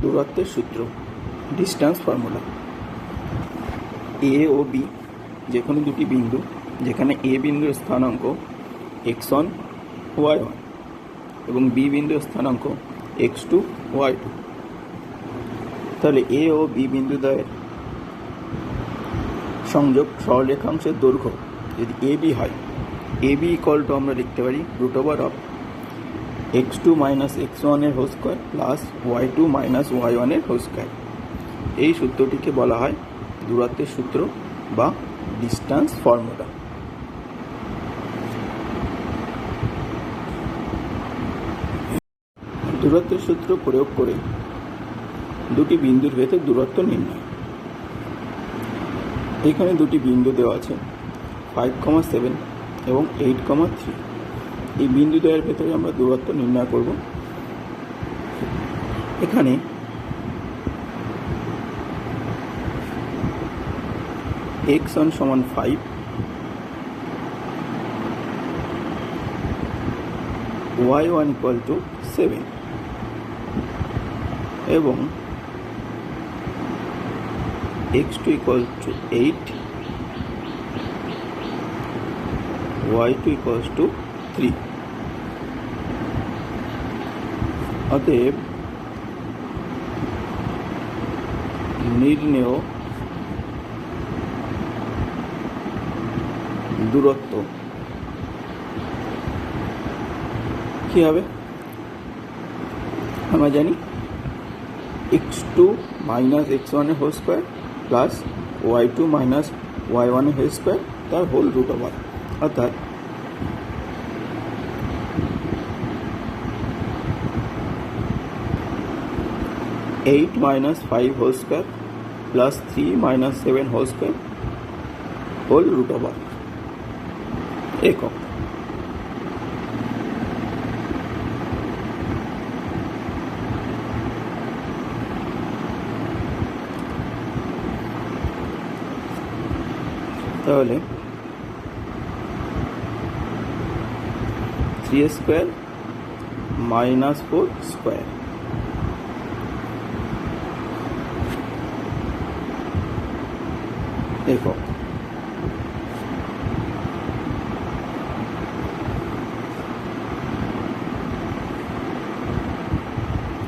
দূরত্বের সূত্র, distance formula. এ ও B যে কোনো দুটি বিন্দু, যেখানে এ বিন্দুর স্থানাঙ্ক x1 y1 এবং বি বিন্দুর স্থানাঙ্ক x2 y2। তাহলে এ ও বি বিন্দুদ্বয়ের সংযোগ সরলরেখাংশের দৈর্ঘ্য যদি এ বি হয়, এ বি ইকুয়াল টু আমরা লিখতে পারি √of x2 - x1 এর whole square plus y2 - y1 এর হোল স্কোয়ার। এই সূত্রটিকে বলা হয় দূরত্বের সূত্র বা ডিস্টেন্স ফর্মুলা। দূরত্বের সূত্র প্রয়োগ করে দুটি বিন্দুর ভেতর দূরত্ব নির্ণয়। এখানে দুটি বিন্দু দেওয়া আছে 5,7 এবং 8,3। এই বিন্দুদ্বয়ের ভেতরে আমরা দূরত্ব নির্ণয় করব। এখানে x1 = 5, y1 = 7 এবং x2 = 8, y2 = 3। অতএব নির্ণেয় দূরত্ব কি হবে? আমরা জানি x2 - x1 এর whole square plus y2 - y1 এর হোল স্কোয়ার তার হোল √, অর্থাৎ (8 - 5) whole square plus 3 - 7 whole square whole √, একক। তাহলে 3 স্কোয়ার - 4 স্কোয়ার একক।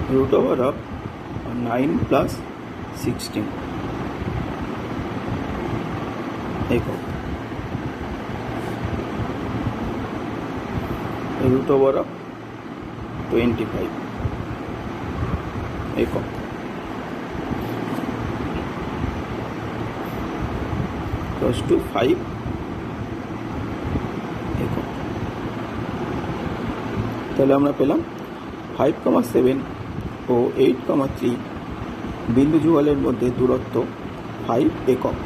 √of 9 + 16 একক। √of 25 একক। = 5 একক। তাহলে আমরা পেলাম 5,7 ও 8,3 বিন্দু যুগলের মধ্যে দূরত্ব 5 একক।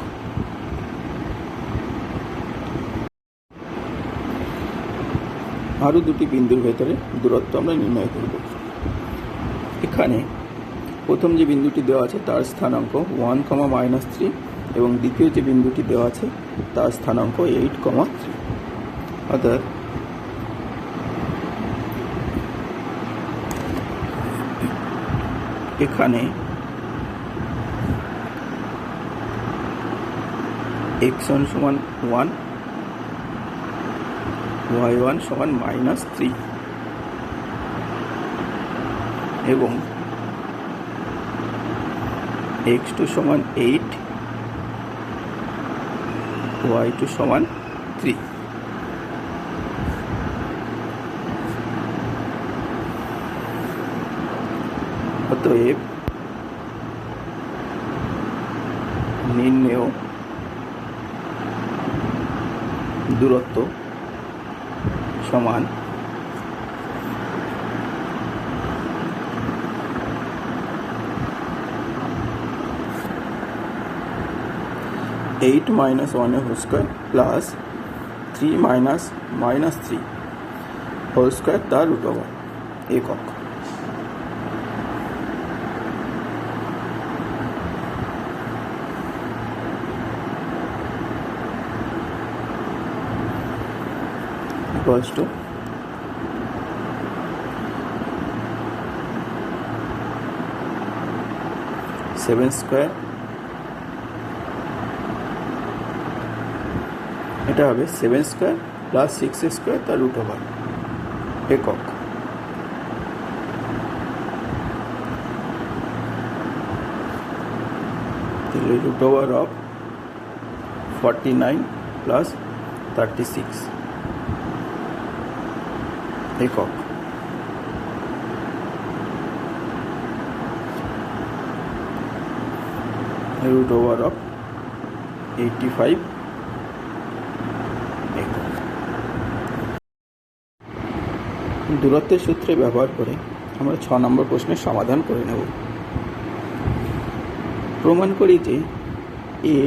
আরও দুটি বিন্দুর ভেতরে দূরত্ব আমরা নির্ণয় করব। এখানে প্রথম যে বিন্দুটি দেওয়া আছে তার স্থানাঙ্ক 1, -3 এবং দ্বিতীয় যে বিন্দুটি দেওয়া আছে তার স্থানাঙ্ক 8,3। অর্থাৎ এখানে x1 = 1, y1 = -3 এবং x2 = 8, y2 = 3। অতএব নির্ণেয় দূরত্ব সমান 8 - 1 এর whole square plus 3 - -3 whole square তার √, একক। equals to 7 স্কোয়ার, এটা হবে 7 স্কোয়ার প্লাস 6 স্কোয়ার তার রুট ওভার একক। তাহলে রুট ওভার অফ 49 প্লাস 36 একক। রুট ওভার অফ 85 একক। দূরত্বের সূত্রে ব্যবহার করে আমরা 6 নম্বর প্রশ্নের সমাধান করে নেব। প্রমাণ করি যে a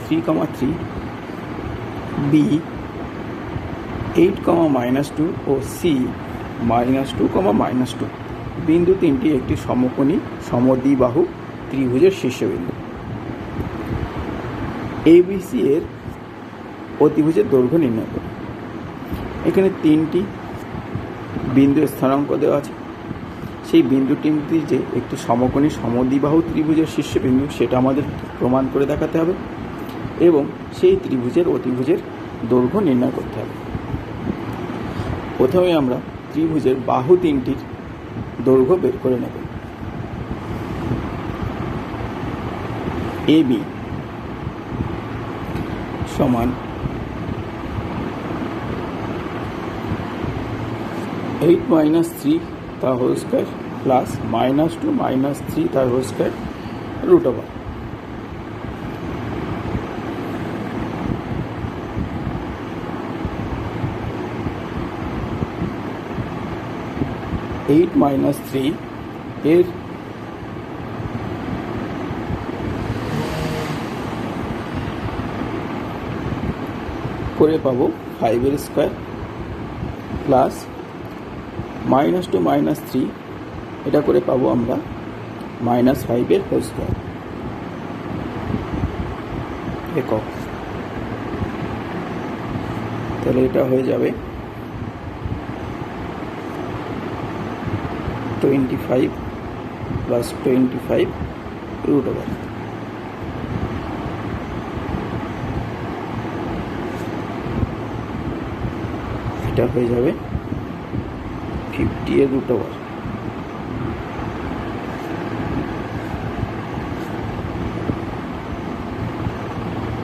3,3, b 8,-2 ও c -2,-2 বিন্দু তিনটি একটি সমকোণী সমদ্বিবাহু ত্রিভুজের শীর্ষবিন্দু। ABC এর অতিভুজের দৈর্ঘ্য নির্ণয় করুন। এখানে তিনটি বিন্দু স্থানাঙ্ক দেওয়া আছে। সেই বিন্দু তিনটি যে একটি সমকোণী সমদ্বিবাহু ত্রিভুজের শীর্ষবিন্দু সেটা আমাদের প্রমাণ করে দেখাতে হবে এবং সেই ত্রিভুজের অতিভুজের দৈর্ঘ্য নির্ণয় করতে হবে। প্রথমে আমরা ত্রিভুজের বাহু তিনটির দৈর্ঘ্য বের করে নেব। AB সমান 8 - 3 তার হোল স্কোয়ার প্লাস -2 - 3 তার whole square root over. Eight -3 এর করে পাবো 5 এর স্কোয়ার প্লাস -2 - 3 এটা করে পাবো আমরা -5 এর হোল স্কোয়ার একক। তাহলে এটা হয়ে যাবে 25 প্লাস 25 রুট ওভার। এটা হয়ে যাবে 50 এর রুট ওভার।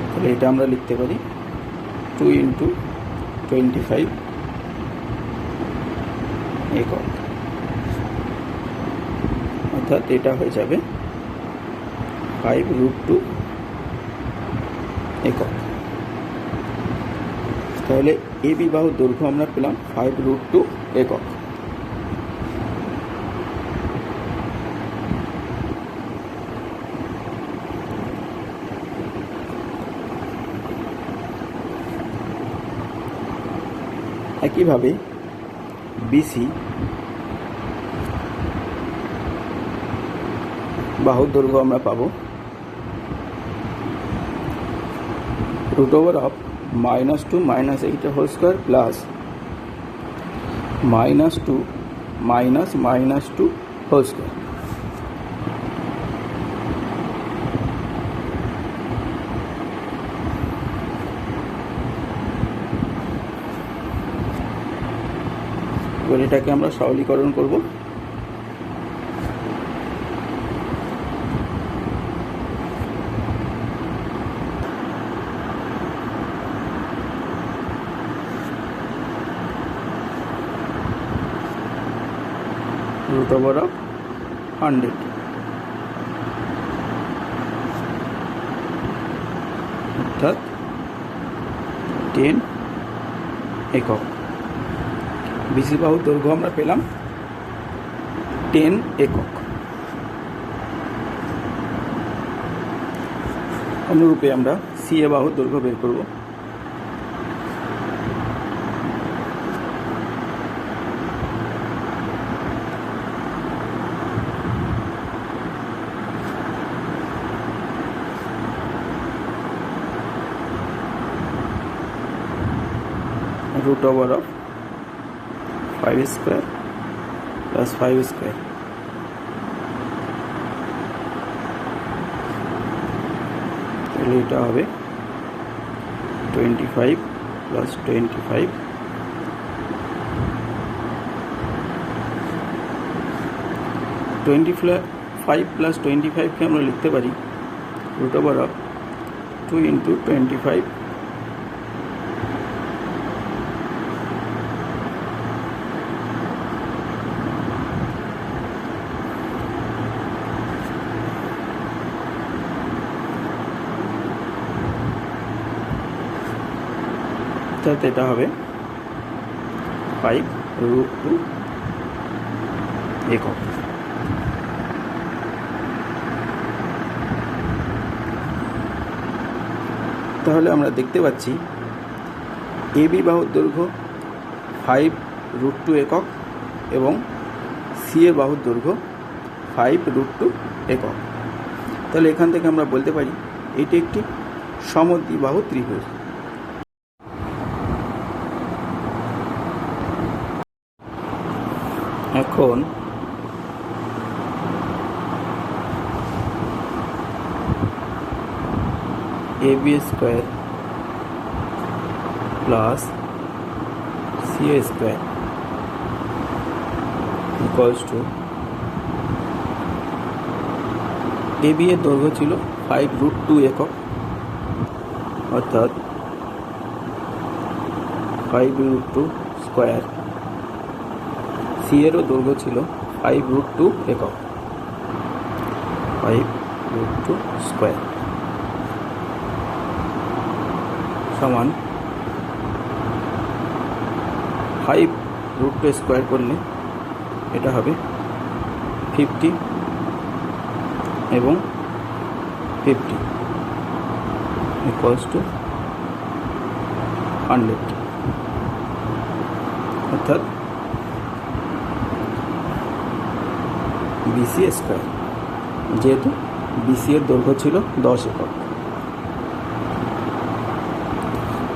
তাহলে এটা আমরা লিখতে পারি 2 × 25 একক, অর্থাৎ এটা হয়ে যাবে 5√2 একক। তাহলে AB বাহুর দৈর্ঘ্য আমরা পেলাম 5√2 একক। একইভাবে BC বাহুর দৈর্ঘ্য আমরা পাবো √2 - 8 whole square plus -2 - -2 whole square. এবার এটাকে আমরা সরলীকরণ করব। √100 অর্থাৎ 10 একক। BC বাহুর দৈর্ঘ্য আমরা পেলাম 10 একক। অনুরূপে আমরা CA বাহুর দৈর্ঘ্য বের করব। √5² + 5² তাহলে এটা হবে 25 প্লাস 25, ফাইভ প্লাস 25কে আমরা লিখতে পারি √2 × 25, অর্থাৎ এটা হবে 5√2 একক। তাহলে আমরা দেখতে পাচ্ছি এবি বাহুর দৈর্ঘ্য 5√2 একক এবং সি এর বাহুর দৈর্ঘ্য 5√2 একক। তাহলে এখান থেকে আমরা বলতে পারি এটি একটি সমদ্বিবাহু ত্রিভুজ। এখন AB square plus CA square equals to AB এর দৈর্ঘ্য ছিল 5√2 একক, অর্থাৎ 5√2 স্কয়ার। সি এরও দৈর্ঘ্য ছিল 5√2 একক, 5√2 স্কয়ার সমান 5√2 স্কয়ার করলে এটা হবে 50 এবং 50 ইকুয়ালস টু 100, অর্থাৎ BC স্কয়ার, যেহেতু BC এর দৈর্ঘ্য ছিল 10 একক।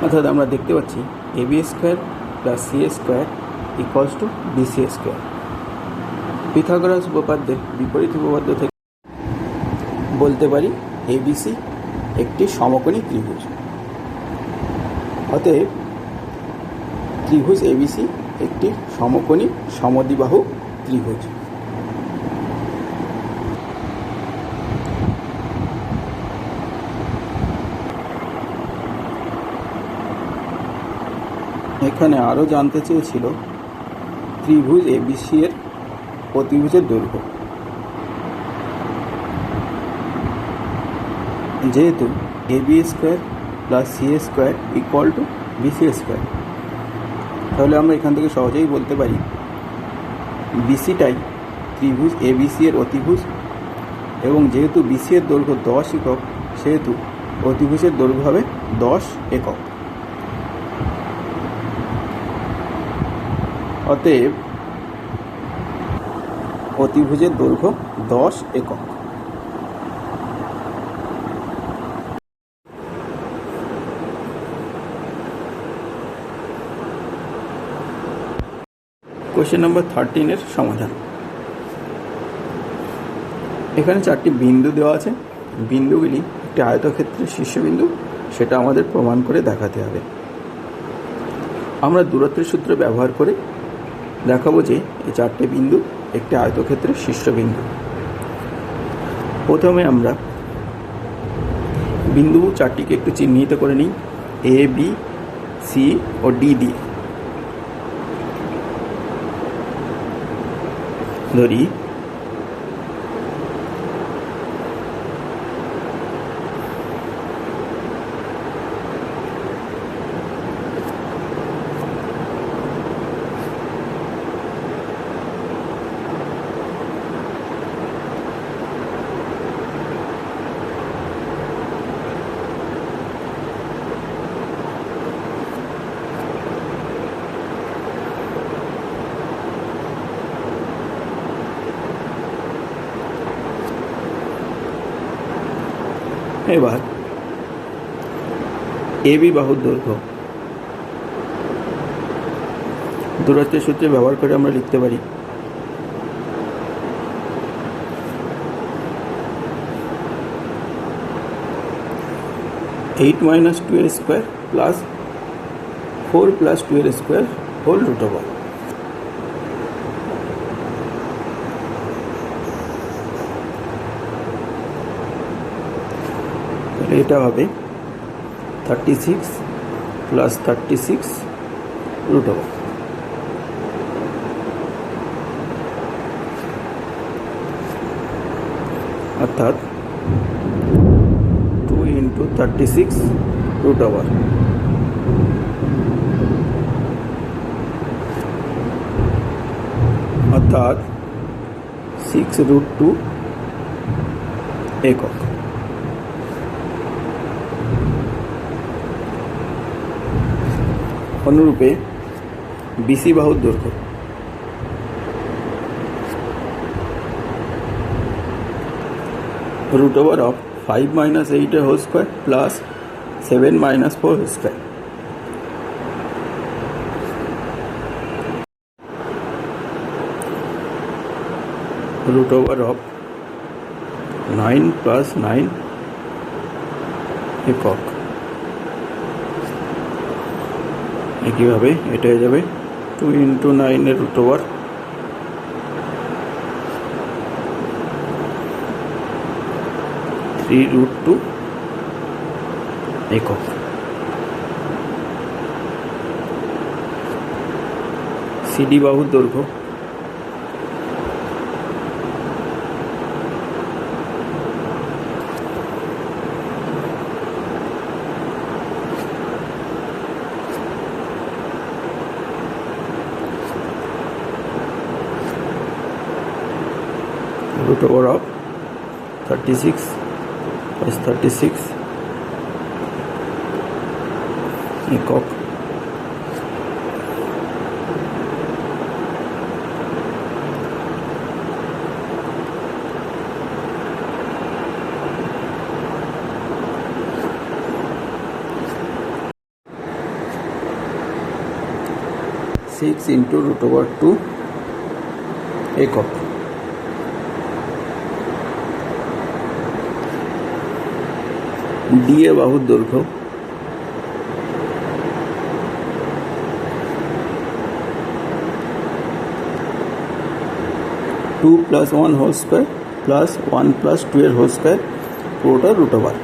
অর্থাৎ আমরা দেখতে পাচ্ছি AB square plus CA square equals to BC square. Pythagoras উপপাদ্যের বিপরীত উপপাদ্য থেকে বলতে পারি ABC একটি সমকোণী ত্রিভুজ। অতএব ত্রিভুজ ABC একটি সমকোণী সমদ্বিবাহু ত্রিভুজ। এখানে আরও জানতে চেয়েছিল ত্রিভুজ ABC এর অতিভুজের দৈর্ঘ্য। যেহেতু AB square plus CA square equal to BC square, তাহলে আমরা এখান থেকে সহজেই বলতে পারি BCটাই ত্রিভুজ ABC এর অতিভুজ, এবং যেহেতু BC এর দৈর্ঘ্য 10 একক সেহেতু অতিভুজের দৈর্ঘ্য হবে 10 একক। অতএব অতিভুজের দৈর্ঘ্য 10 একক। কোশ্চেন নম্বর 13 এর সমাধান। এখানে 4টি বিন্দু দেওয়া আছে। বিন্দুগুলি একটি আয়তক্ষেত্রের শীর্ষবিন্দু, সেটা আমাদের প্রমাণ করে দেখাতে হবে। আমরা দূরত্বের সূত্র ব্যবহার করে দেখাবো যে এই 4টে বিন্দু একটি আয়তক্ষেত্রের শীর্ষবিন্দু। প্রথমে আমরা বিন্দু 4টিকে একটু চিহ্নিত করে নিই A, B, C O D দিয়ে। ধরি এবার AB বাহুর দৈর্ঘ্য দূরত্বের সূত্রে ব্যবহার করে আমরা লিখতে পারি 8 minus 2 square plus 4 plus 2 square whole root over। এটা হবে 36 plus 36 root over। অর্থাৎ 2 into 36 root over। অর্থাৎ 6 root 2 একক। অনুরূপে বিসি বাহুর দৈর্ঘ্য root over of 5 minus 8 whole square plus 7 minus 4 whole square। root over of 9 plus 9 একক। একইভাবে এটা হয়ে যাবে 2 into 9 এর root over 3 root 2 একক। সিডি বাহুর দৈর্ঘ্য root over of 36 plus 36 একক। সিক্স ইন্টু root over 2 একক। ডিএ বাহুর দৈর্ঘ্য two plus 1 whole square plus 1 plus 2 এর হোল স্কোয়ার পুরোটা root over।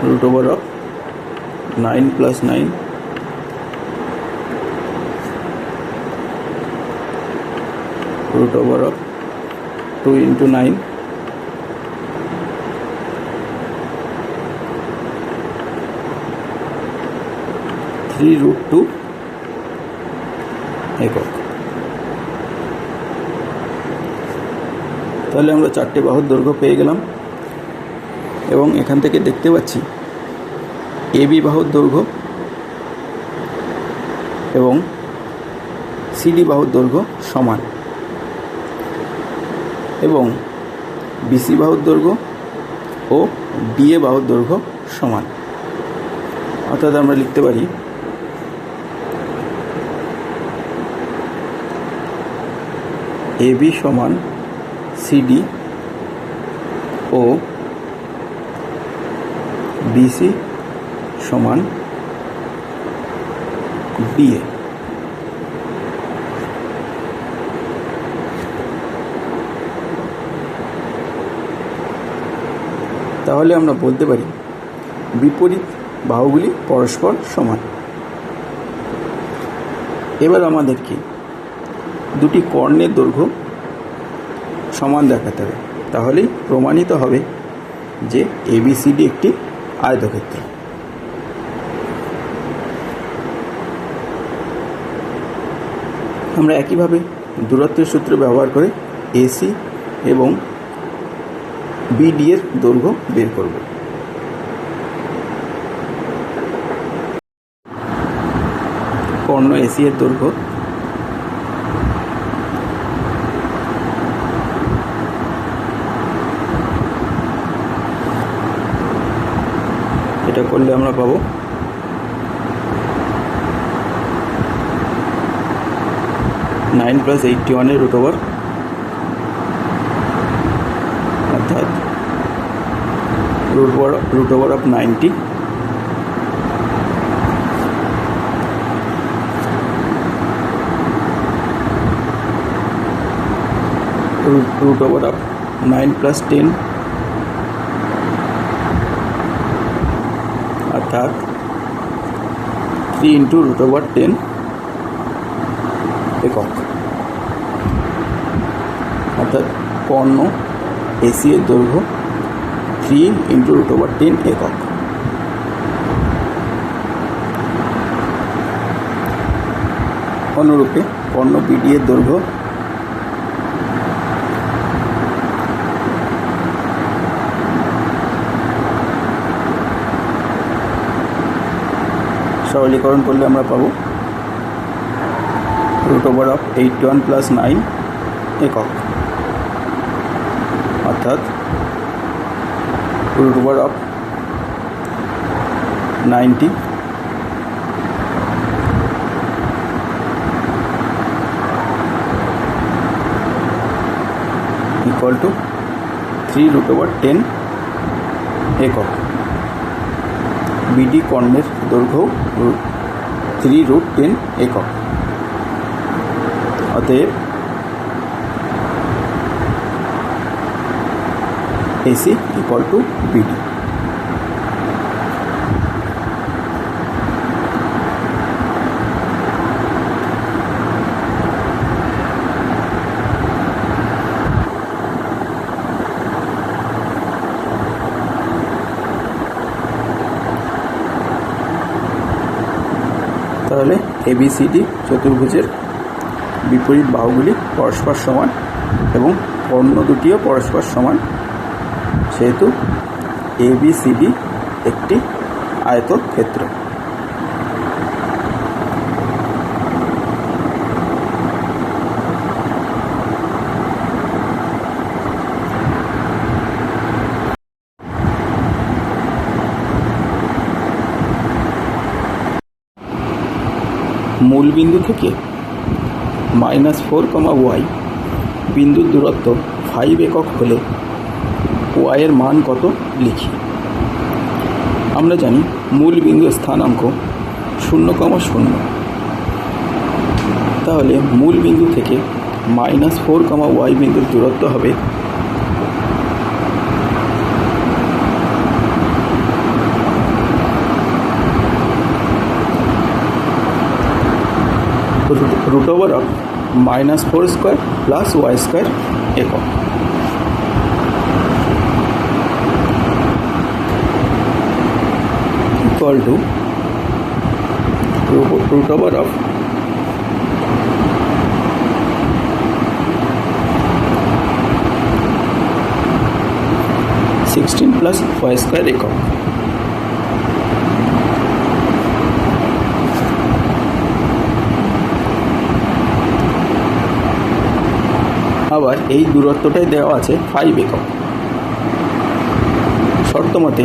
root over of 9 plus 9 root over of 2 into 9 3 root 2 একক। তাহলে আমরা চারটে বাহুর দৈর্ঘ্য পেয়ে গেলাম এবং এখান থেকে দেখতে পাচ্ছি এবি বাহুর দৈর্ঘ্য এবং সিডি বাহুর দৈর্ঘ্য সমান এবং বিসি বাহুর দৈর্ঘ্য ও ডিএ বাহুর দৈর্ঘ্য সমান। অর্থাৎ আমরা লিখতে পারি এবি সমান সিডি ও বিসি সমান ডিএ। তাহলে আমরা বলতে পারি বিপরীত বাহুগুলি পরস্পর সমান। এবার আমাদেরকে দুটি কর্ণের দৈর্ঘ্য সমান দেখাতে হবে, তাহলেই প্রমাণিত হবে যে এবিসিডি একটি আয়তক্ষেত্র। আমরা একইভাবে দূরত্বের সূত্র ব্যবহার করে এসি এবং বিডি এর দৈর্ঘ্য বের করব। কর্ণ এসি এর দৈর্ঘ্য এটা করলে আমরা পাবো 9 প্লাস 81 রুট ওভার, অর্থাৎ root over of 90 root over of 9 plus 10 अर्थात 3 इंटू रूट ओवर 10 एकक, अर्थात पण्य एसी एर दैर्घ्य 3 इंटू रूट ओवर 10 एकक। अनुरूपे पण्य बीडी एर दैर्घ्य सरलीकरण कर ले पाबो रूट ओवर अफ 81 प्लस 9 एकक, अर्थात root over of 90 equal to 3 root over 10 एकक। बीडी कर्णेर दैर्घ्य 3 रूट 10 एकक, अतएव एसी इक्वल टू बीडी। তাহলে এবিসিডি চতুর্ভুজের বিপরীত বাহুগুলি পরস্পর সমান এবং কর্ণ দুটিও পরস্পর সমান, সেহেতু এবিসিডি একটি আয়তক্ষেত্র। मूल बिंदु থেকে -4, बिंदुर दूरत्व 5 एकक হলে y এর মান কত লিখি। আমরা জানি মূল বিন্দু স্থানাঙ্ক 0,0, তাহলে মূল বিন্দু থেকে -4, বিন্দুর দূরত্ব হবে root over of -4 square plus y square एकक। Equal to root over of 16 plus y square एकक। আবার এই দূরত্বটাই দেওয়া আছে 5 একক। শর্ত মতে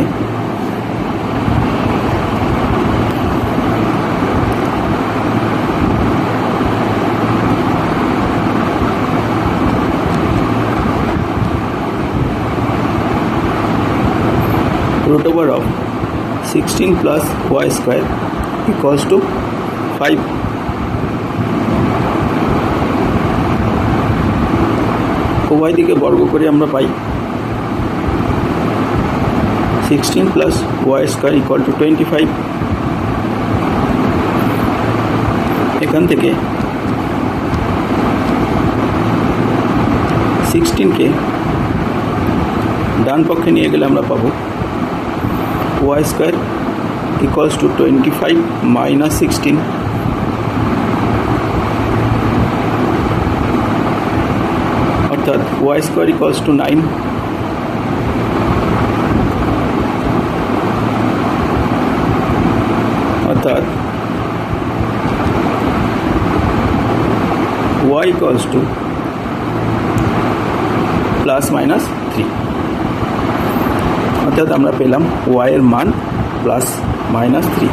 root over of 16 plus y square equals to 5। उभय दिके वर्ग करे आमरा पाई 16 plus y square equal to 25। एखान থেকে 16 के डान पक्षे निये गेले आमरा पाबो y square equals to 25 minus 16, अर्थात y स्क्वायर इक्वल्स टू 9। अर्थात y equals to plus minus 3। अर्थात আমরা পেলাম y এর মান প্লাস মাইনাস 3।